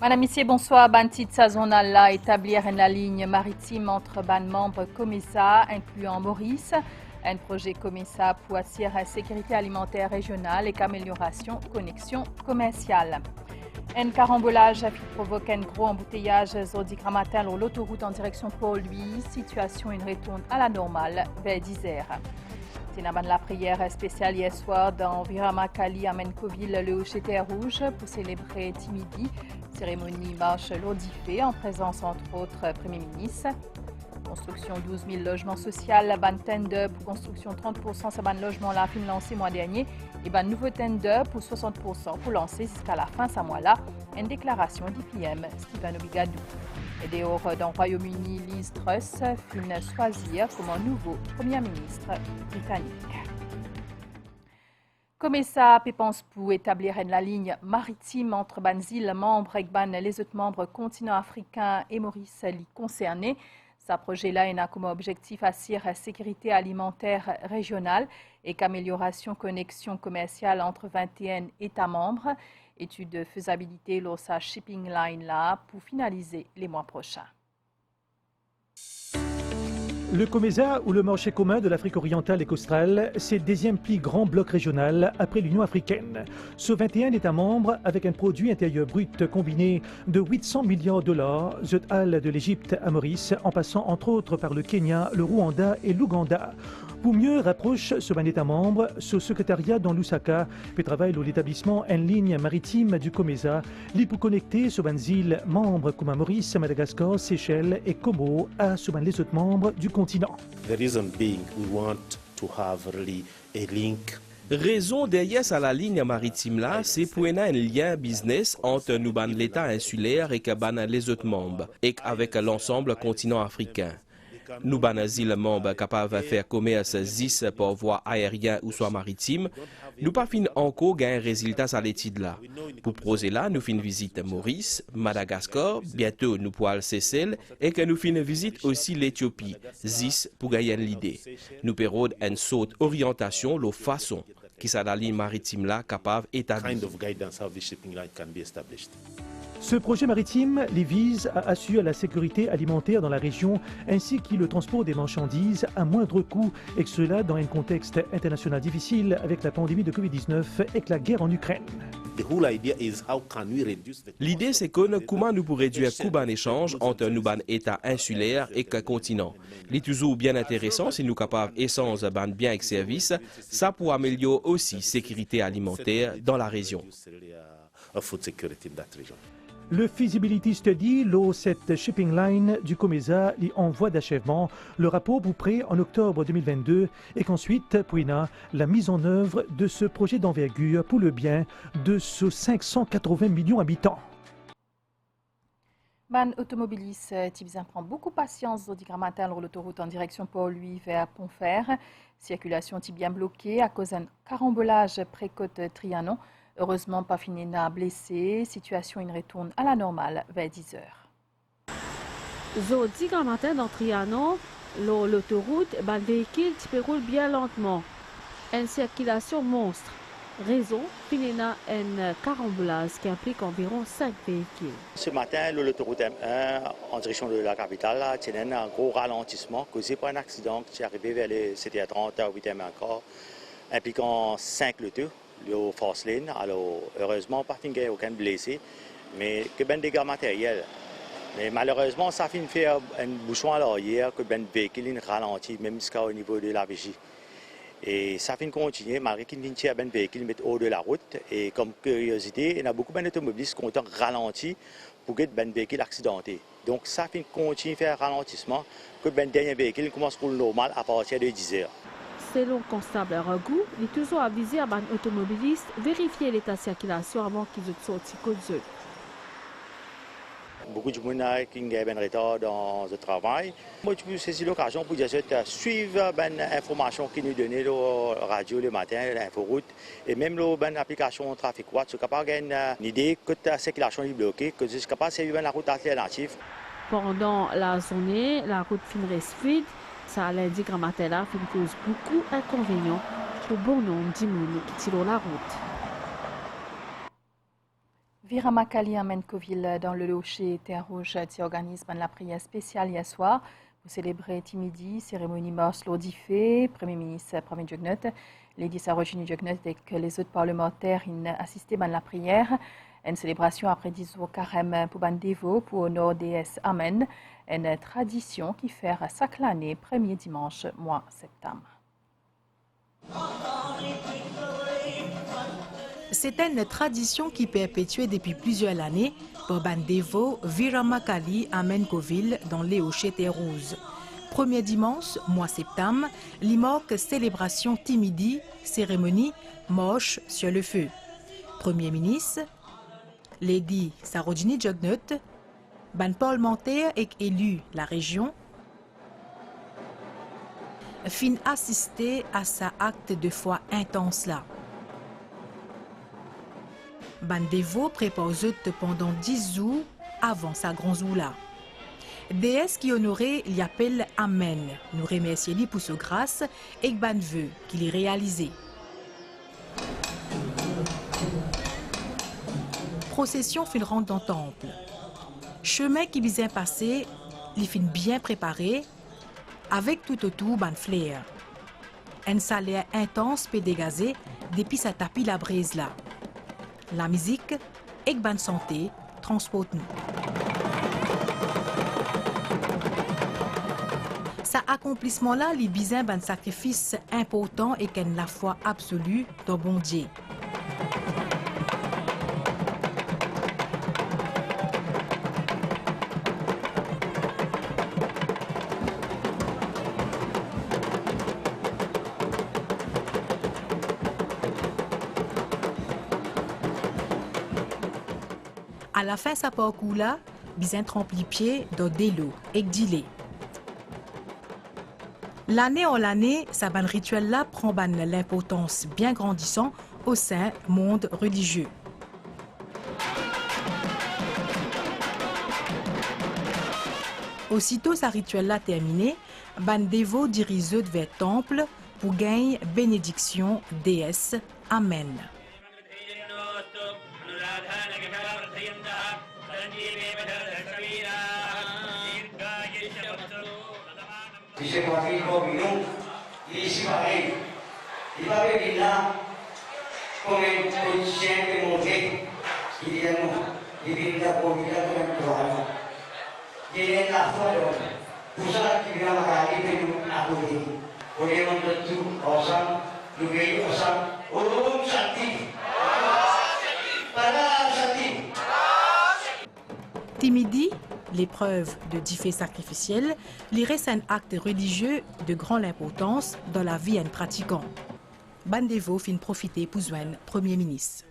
Madame, Messieurs, bonsoir. Ban titre saisonal là, établir la ligne maritime entre ban membres COMESA, incluant Maurice. Un projet COMESA pour assurer la sécurité alimentaire régionale et amélioration connexion commerciale. Un carambolage qui provoque un gros embouteillage Zodi matin sur l'autoroute en direction Port-Louis. Situation une retourne à la normale vers 10h. C'est la prière spéciale hier soir dans Viramakali à Mencoville, le Hocheter Rouge, pour célébrer Timidi. Cérémonie marche lourdifée en présence entre autres Premier ministre. Construction 12 000 logements sociaux, ban tender pour construction 30%, c'est ban logement là, fin lancé mois dernier, et ban nouveau tender pour 60% pour lancer jusqu'à la fin de ce mois-là. Une déclaration d'IPM, Stephen Obigadou. Et dehors dans le Royaume-Uni, Liz Truss finit choisir comme un nouveau Premier ministre britannique. COMESA pense pour établir la ligne maritime entre les îles membres et les autres membres continent africain et Maurice les concernés. Ce projet-là a comme objectif assurer la sécurité alimentaire régionale et qu'amélioration connexion commerciale entre 21 États membres. Étude de faisabilité lors sa shipping line là pour finaliser les mois prochains. Le COMESA, ou le marché commun de l'Afrique orientale et australe, c'est le deuxième plus grand bloc régional après l'Union africaine. Sur 21 États membres, avec un produit intérieur brut combiné de 800 milliards de dollars, de l'Égypte à Maurice, en passant entre autres par le Kenya, le Rwanda et l'Ouganda. Pour mieux rapprocher ce ban État membre, ce secrétariat dans Lusaka peut travailler dans l'établissement en ligne maritime du COMESA, pour connecter ce ban îles membres comme Maurice, Madagascar, Seychelles et Comores à ce ban les autres membres du continent. The reason being we want to have really a link. Raison derrière ça la ligne maritime là, c'est pour un lien business entre nous ban l'État insulaire et que ban les autres membres et avec l'ensemble continent africain. Nous ban îles membres capables de faire commerce 10 par voie aérienne ou soit maritime. Nous pas fin encore gagner résultat à l'étude là. Pour projet là, nous fin visite Maurice, Madagascar, bientôt nous pourrons Seychelles et que nous fin visite aussi l'Éthiopie, 10 pour gagner l'idée. Nous perrons une sorte orientation, la façon qui sa la ligne maritime là capable d'établir. Ce projet maritime les vise à assurer la sécurité alimentaire dans la région ainsi que le transport des marchandises à moindre coût et que cela dans un contexte international difficile avec la pandémie de Covid-19 et la guerre en Ukraine. L'idée c'est comment nous pourrions réduire le coût en échange entre nous ban États insulaires et le continent. C'est toujours bien intéressant si nous sommes capables d'essence ban bien et services, ça pour améliorer aussi la sécurité alimentaire dans la région. Le Feasibility Study, cette shipping line du COMESA, est en voie d'achèvement. Le rapport vous prêt en octobre 2022 et qu'ensuite, Pouina, la mise en œuvre de ce projet d'envergure pour le bien de ce 580 millions d'habitants. Man automobiliste Tibzin prend beaucoup de patience au matin sur l'autoroute en direction Port-Louis vers Pontfer. Circulation bien bloquée à cause d'un carambolage pré-côte Trianon. Heureusement, pas fini n'a blessé. Situation une retourne à la normale vers 10h. Zodi matin dans Trianon, l'autoroute, le véhicule roule bien lentement. Une circulation monstre. Raison, finina un carambolage qui implique environ 5 véhicules. Ce matin, l'autoroute M1 en direction de la capitale tenait un gros ralentissement causé par un accident qui est arrivé vers les CT30 à 8e encore, impliquant 5 lotos. Le force lane, alors heureusement, pas aucun blessé, mais que ben dégâts matériels. Mais malheureusement, ça fait faire un bouchon à l'arrière, que ben véhicule ralentit, même jusqu'au niveau de la vigie. Et ça fait continuer, malgré qu'il y a ben véhicule met hors de la route. Et comme curiosité, il y a beaucoup d'automobilistes qui ont ralenti pour que ben véhicule accidenté. Donc ça fait continuer faire ralentissement, que ben dernier véhicule commence pour le normal à partir de 10 heures. Selon le constable Ragou, il est toujours avisé à les automobilistes vérifier l'état de circulation avant qu'ils aient sorti code zone. Beaucoup de gens qui ont un retard dans le travail. Moi, je peux saisir l'occasion pour dire suivre l'information qui nous donnent la radio le matin, l'inforoute, et même l'application Trafic Watch, c'est capable d'avoir une idée que la circulation est bloquée, que c'est capable de suivre la route alternative. Pendant la journée, la route reste fluide. Ça l'indique en matin là, qui cause beaucoup d'inconvénients pour bon nombre d'immunes qui tirent la route. Viramakali à Menkoville, dans le Locher, Terre Rouge, organise la prière spéciale hier soir pour célébrer Timidi, cérémonie morse l'Ordifé, Premier ministre Premier Jugnot, Lady Sarojini Jugnot et que les autres parlementaires assisté à la prière. Une célébration après 10 jours carême pour Bandevo pour honorer déesse Amen, une tradition qui fait chaque année, premier dimanche, mois septembre. C'est une tradition qui perpétuée depuis plusieurs années pour Bandevo, Viramakali à Menkoville dans les Terre-Rouge. Premier dimanche, mois septembre, l'imorque célébration Timidi, cérémonie moche sur le feu. Premier ministre, Lady Sarojini Jugnot, ban parlementaire et élu la région, fin assister à sa acte de foi intense là. Bandevo prépare pendant 10 jours avant sa grand zoula. Déesse qui honorée l'y appelle Amen. Nous remercions lui pour sa grâce et ban vœu qu'il ait réalisé. Procession fin rentre dans le temple. Chemin qui visait passer, il fin bien préparé, avec tout autour ban flair. Un salaire intense peut dégazer depuis sa tapis la brise là. La musique et ban santé transporte nous. Sa accomplissement là, les bisins ban sacrifice important et qu'elle la foi absolue dans bon Dieu. À la fin, sa parcours là, Bizin trempe les pieds dans des lots et dilé. L'année en l'année, sa ban rituel là prend ban l'importance bien grandissant au sein monde religieux. Aussitôt sa rituel là terminé, ban dévot dirige vers temple pour gagner bénédiction déesse Amen. Timidi, l'épreuve de diffé sacrificiel, reste un acte religieux de grande importance dans la vie d'un pratiquant. Bandevo fin profiter pour joindre Premier ministre.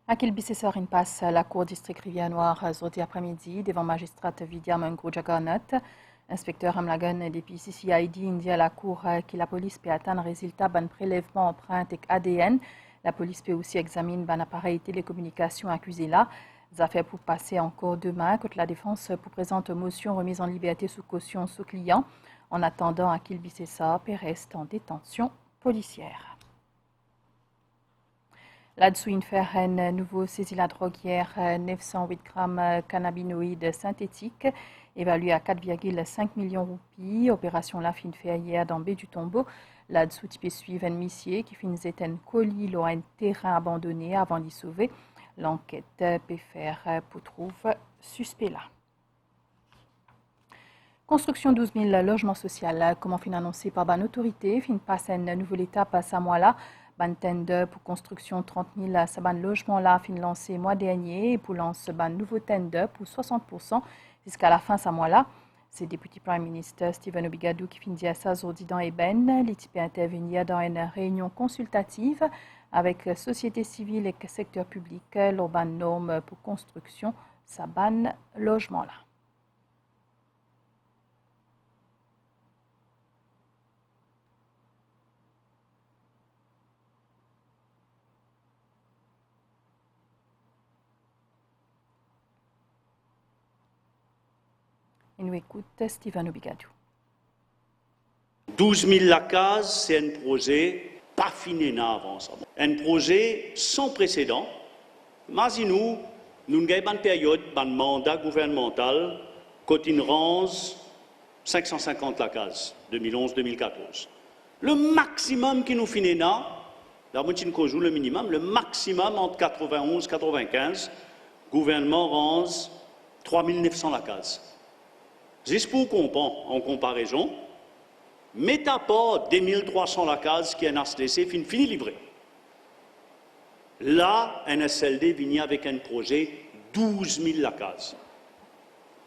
À Kilbissessor, il passe la cour district Rivière-Noire jeudi après-midi devant magistrate Vidya Mungro Jagannath. Inspecteur Amlagan depuis CCID indique à la cour que la police peut atteindre résultat d'un prélèvement empreinte et ADN. La police peut aussi examiner un appareil télécommunication accusé là. Ça fait pour passer encore demain contre la défense pour présenter motion remise en liberté sous caution sous client. En attendant, à Kilbissessor reste en détention policière. Là-dessous, une ferraine nouveau saisit la droguière 908 grammes cannabinoïdes synthétiques, évalué à 4,5 millions de roupies. Opération la fin fait hier dans Baie du Tombeau. Là-dessous, tu peux suivre un missier qui finit un colis dans un terrain abandonné avant d'y sauver. L'enquête peut faire pour trouver suspect là. Construction 12 000 logements sociaux, comment fin annoncé par une autorité, fin passe une nouvelle étape à Samoa. Ban tender pour construction 30 000 saban logements là fin lancé mois dernier et pour lancer ban nouveau tender pour 60% jusqu'à la fin de ce mois là. C'est le député Prime Minister Stephen Obigadou qui fin dit à ça aujourd'hui dans Eben. L'équipe intervenir dans une réunion consultative avec société civile et secteur public l'urban norme pour construction saban logement là. Et nous écoute Stephen Obigadou. 12 000 la case, c'est un projet pas fini avant ça. Un projet sans précédent. Imaginez-nous, nous avons une période, un mandat gouvernemental, quand il range 550 la case, 2011-2014. Le maximum qui nous finit là, le minimum, le maximum entre 91 et 95, gouvernement range 3900 la case. Juste pour comprendre, en comparaison, mettez à part 2300 la case qui est un HDC fini livré. Là, un SLD vient avec un projet 12 000 la case.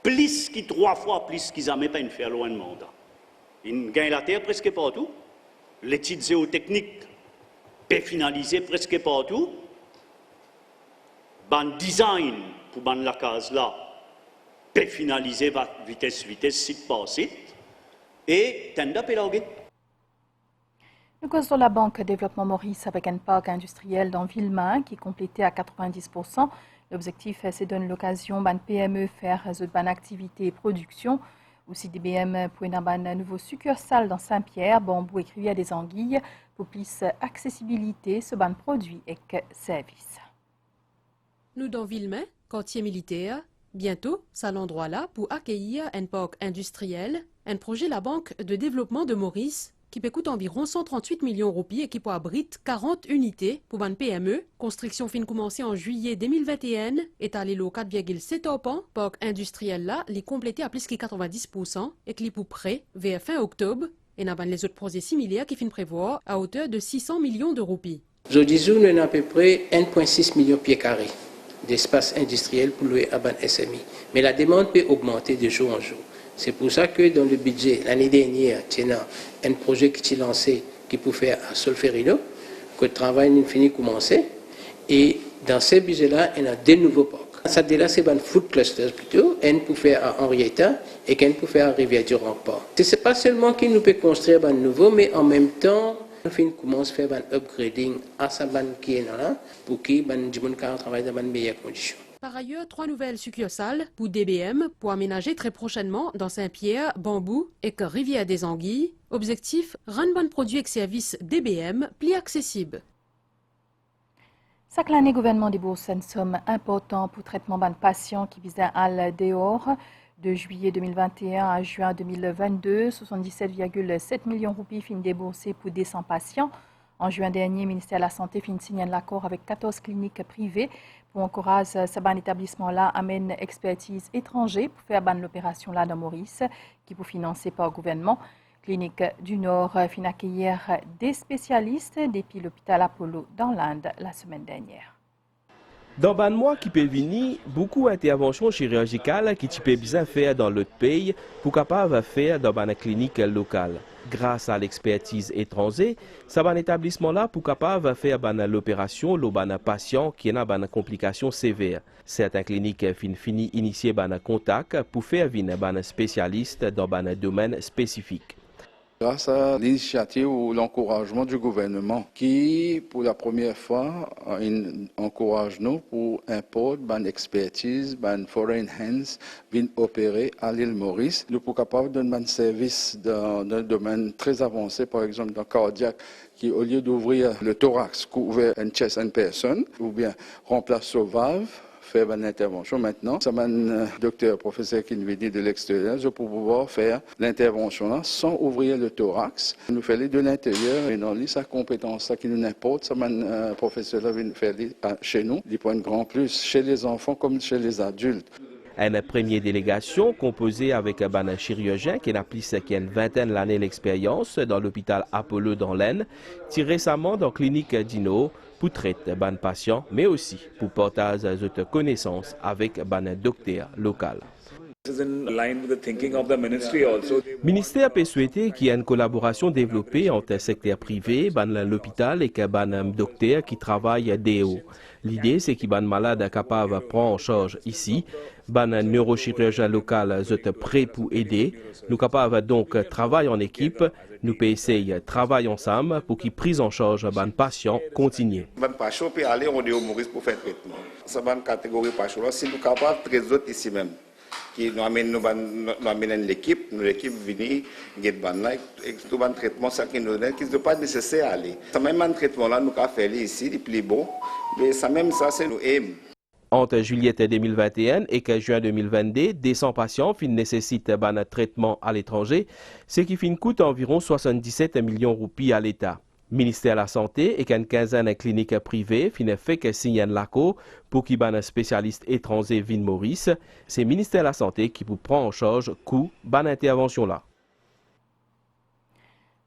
Plus que 3 fois plus qu'ils n'ont pas fait loin de mandat. Ils gagnent la terre presque partout. L'étude géotechnique peut finaliser presque partout. Le design pour la case là peut finaliser vitesse, site par site. Et tenda pédagogique. Nous causons la Banque Développement Maurice avec un parc industriel dans Villemain qui est complété à 90%. L'objectif, c'est de donner l'occasion à PME faire une activité et production. Aussi DBM pour une nouveau succursale dans Saint-Pierre, Bambou et Rivière des Anguilles pour plus accessibilité ce ban produit et services. Nous dans Villemain, quartier militaire, bientôt, c'est l'endroit là pour accueillir un parc industriel, un projet la Banque de Développement de Maurice qui peut coûter environ 138 millions de roupies et qui peut abriter 40 unités pour une PME. Construction fin commencée en juillet 2021, étalé au 4,7 ans. Parc industriel là, il est complété à plus que 90% et qui est pour prêt vers fin octobre. Et nous avons les autres projets similaires qui finissent prévoir à hauteur de 600 millions de roupies. Aujourd'hui, nous avons à peu près 1,6 million de pieds carrés d'espace industriel pour louer à ban SMI. Mais la demande peut augmenter de jour en jour. C'est pour ça que dans le budget, l'année dernière, il y a un projet qui est lancé qui peut faire à Solferino, que le travail n'est fini commencer. Et dans ce budget-là, il y a 2 nouveaux parcs. Ça, là, c'est un food cluster plutôt, un pour faire à Henrietta et un pour faire à Rivière-du-Rempart. Ce n'est pas seulement qu'il nous peut construire un nouveau, mais en même temps, on commence à faire un upgrading à sa bande qui est là pour que les gens travaillent dans de meilleures conditions. Par ailleurs, 3 nouvelles succursales pour DBM pour aménager très prochainement dans Saint-Pierre, Bambou et Rivière des Anguilles. Objectif, rendre bon produit et services DBM plus accessibles. Chaque année, le gouvernement débourse une somme importante pour le traitement de patients qui visent à le dehors. De juillet 2021 à juin 2022, 77,7 millions de roupies finissent déboursées pour 200 patients. En juin dernier, le ministère de la Santé finit de signer un accord avec 14 cliniques privées pour encourager ce ban établissement-là à mener expertise étrangère pour faire ban l'opération là dans Maurice, qui pour financer par le gouvernement. Clinique du Nord finit accueillir des spécialistes depuis l'hôpital Apollo dans l'Inde la semaine dernière. Dans ban mois qui peut venir, beaucoup d'interventions chirurgicales qui peut bien faire dans l'autre pays pour capable faire dans une clinique locale. Grâce à l'expertise étrangère, ça ban établissement là pour capable faire l'opération le ban patient qui a une complication sévère. Certaines cliniques fini initier ban contact pour faire venir ban spécialiste dans un domaine spécifique. Grâce à l'initiative ou l'encouragement du gouvernement qui, pour la première fois, encourage nous pour importer une expertise, une foreign hands, viennent opérer à l'île Maurice. Nous sommes capables de donner un service dans un domaine très avancé, par exemple dans le cardiaque, qui au lieu d'ouvrir le thorax, couvert une chest en personne, ou bien remplace le valve, faire une intervention maintenant. C'est un docteur, professeur qui nous vient de l'extérieur pour pouvoir faire l'intervention là sans ouvrir le thorax. Nous faisons de l'intérieur et dans sa compétence qui nous importe. C'est un professeur là vient faire chez nous. Il prend un grand plus chez les enfants comme chez les adultes. Une première délégation composée avec un chirurgien qui a plus qu'une vingtaine d'années d'expérience dans l'hôpital Apollo dans l'Aisne, tiré récemment dans la clinique Dino pour traiter les patients, mais aussi pour partager de connaissances avec les docteurs locaux. Le ministère peut souhaiter qu'il y ait une collaboration développée entre le secteur privé, l'hôpital et les docteurs qui travaillent DO. L'idée, c'est que les malades sont capables de prendre en charge ici. Les neurochirurgiens locaux sont prêts pour aider. Nous sommes capables donc de travailler en équipe. Nous pouvons essayer de travailler ensemble pour qu'ils prennent en charge les patients continue. Les patients peuvent aller au Maurice pour faire traitement. C'est une catégorie de patients. Si nous sommes capables de traiter ici même, qui nous amène l'équipe venir et tout un traitement ça qui nous donne qui n'est pas nécessaire à aller. Ça même un traitement là nous avons fait ici le plus bon, mais ça même ça c'est nous aime. Entre juillet 2021 et juin 2022, 200 patients nécessitent un traitement à l'étranger, ce qui coûte environ 77 millions de roupies à l'État. Ministère de la Santé et une quinzaine de cliniques privées fait que signent l'accord pour qu'il y ait un spécialiste étranger vienne Maurice. C'est le ministère de la Santé qui prend en charge le coût de l'intervention là.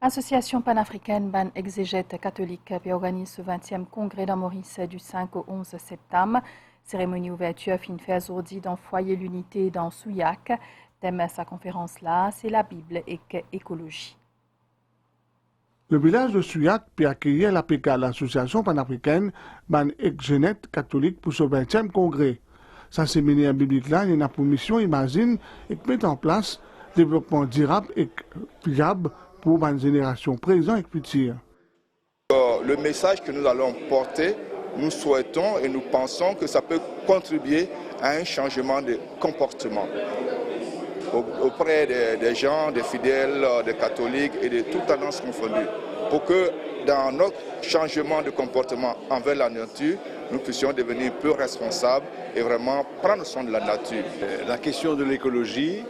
Association panafricaine ban exégète catholique organise ce 20e congrès dans Maurice du 5 au 11 septembre. Cérémonie ouverture fin fait aujourd'hui dans Foyer l'Unité dans Souillac. Thème de sa conférence là, c'est la Bible et écologie. Le village de Souillac peut accueillir l'APK, l'association panafricaine ban exégète catholique pour ce 20e congrès. Sa séminaire biblique là, il y a pour mission, imagine, et mettre en place développement durable et fiable pour une génération présente et future. Le message que nous allons porter, nous souhaitons et nous pensons que ça peut contribuer à un changement de comportement auprès des gens, des fidèles, des catholiques et de toutes tendances confondues, pour que dans notre changement de comportement envers la nature, nous puissions devenir plus responsables et vraiment prendre soin de la nature. La question de l'écologie,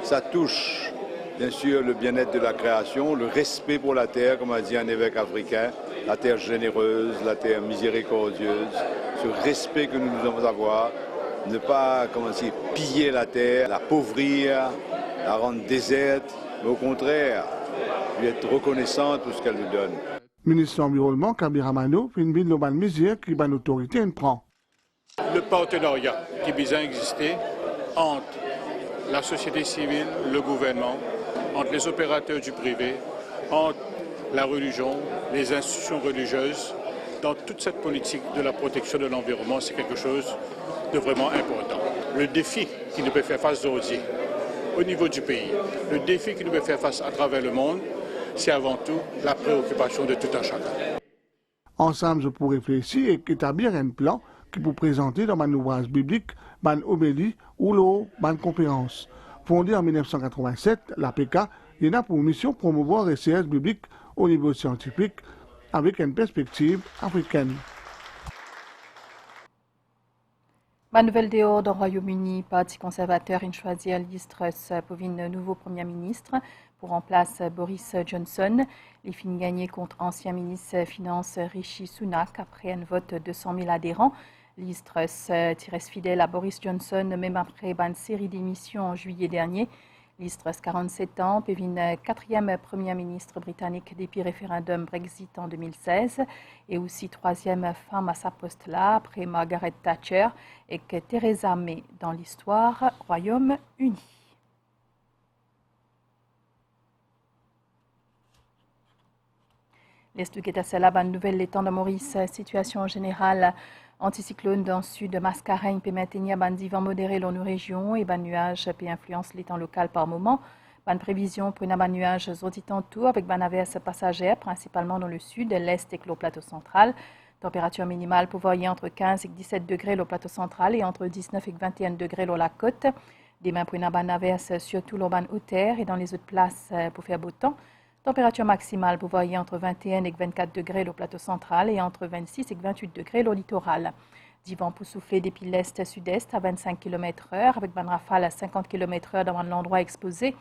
ça touche bien sûr le bien-être de la création, le respect pour la terre, comme a dit un évêque africain, la terre généreuse, la terre miséricordieuse, ce respect que nous devons avoir, ne pas piller la terre, l'appauvrir, la rendre déserte, mais au contraire, lui être reconnaissant de tout ce qu'elle nous donne. Ministre de l'Environnement, Kabir Amano, fait une ville de mesure qui va l'autorité prend. Le partenariat qui vient exister entre la société civile, le gouvernement, entre les opérateurs du privé, entre la religion, les institutions religieuses, dans toute cette politique de la protection de l'environnement, c'est quelque chose de vraiment important. Le défi qui nous peut faire face aujourd'hui, au niveau du pays, le défi qui nous peut faire face à travers le monde, c'est avant tout la préoccupation de tout un chacun. Ensemble, je pourrais réfléchir et établir un plan qui peut présenter dans un ouvrage biblique, une homélie ou une conférence. Fondée en 1987, l'APK a pour mission de promouvoir les recherches bibliques au niveau scientifique avec une perspective africaine. Ma nouvelle dehors dans le Royaume-Uni, Parti conservateur a choisi Liz Truss pour le nouveau Premier ministre pour remplacer Boris Johnson. Les fins gagnées contre ancien ministre des Finances Rishi Sunak après un vote de 200 000 adhérents. Liz Truss reste fidèle à Boris Johnson même après une série d'émissions en juillet dernier. Liz Truss, 47 ans, est une quatrième première ministre britannique depuis référendum Brexit en 2016 et aussi troisième femme à sa poste-là après Margaret Thatcher et que Theresa May dans l'histoire Royaume-Uni. L'Est du Guétasela, bonne nouvelle, l'étang de Maurice, situation générale. Anticyclone dans le sud de Mascareigne peut maintenir un vent modéré dans nos régions et un nuage peut influencer l'étang local par moment. Bonne prévision pour un nuage zodi tantôt avec une averse passagère principalement dans le sud, l'est et le plateau central. Température minimale pour varier entre 15 et 17 degrés au plateau central et entre 19 et 21 degrés sur la côte. Demain pour une averse surtout dans la hauteur et dans les autres places pour faire beau temps. Température maximale pour varier entre 21 et 24 degrés au plateau central et entre 26 et 28 degrés au littoral. Du vent pour souffler depuis l'est-sud-est à 25 km/h avec une rafale à 50 km/h dans l'endroit exposé.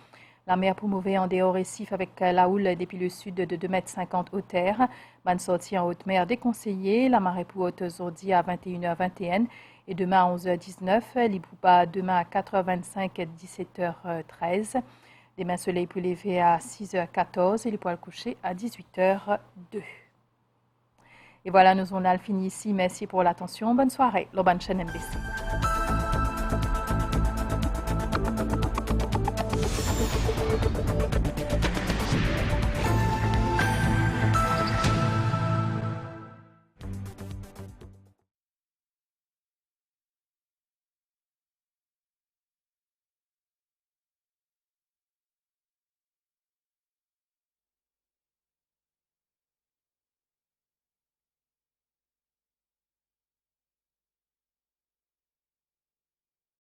La mer pour mouver en dehors récif avec la houle depuis le sud de 2,50 m haute terre. Bonne sortie en haute mer déconseillée. La marée pour haute aujourd'hui à 21h21 et demain à 11h19. L'Ibouba demain à 4h25 et 17h13. Demain, soleil pour lever à 6h14 et les poils couchés à 18h02. Et voilà, nous on a fini ici. Merci pour l'attention. Bonne soirée. L'Oban chaîne NBC.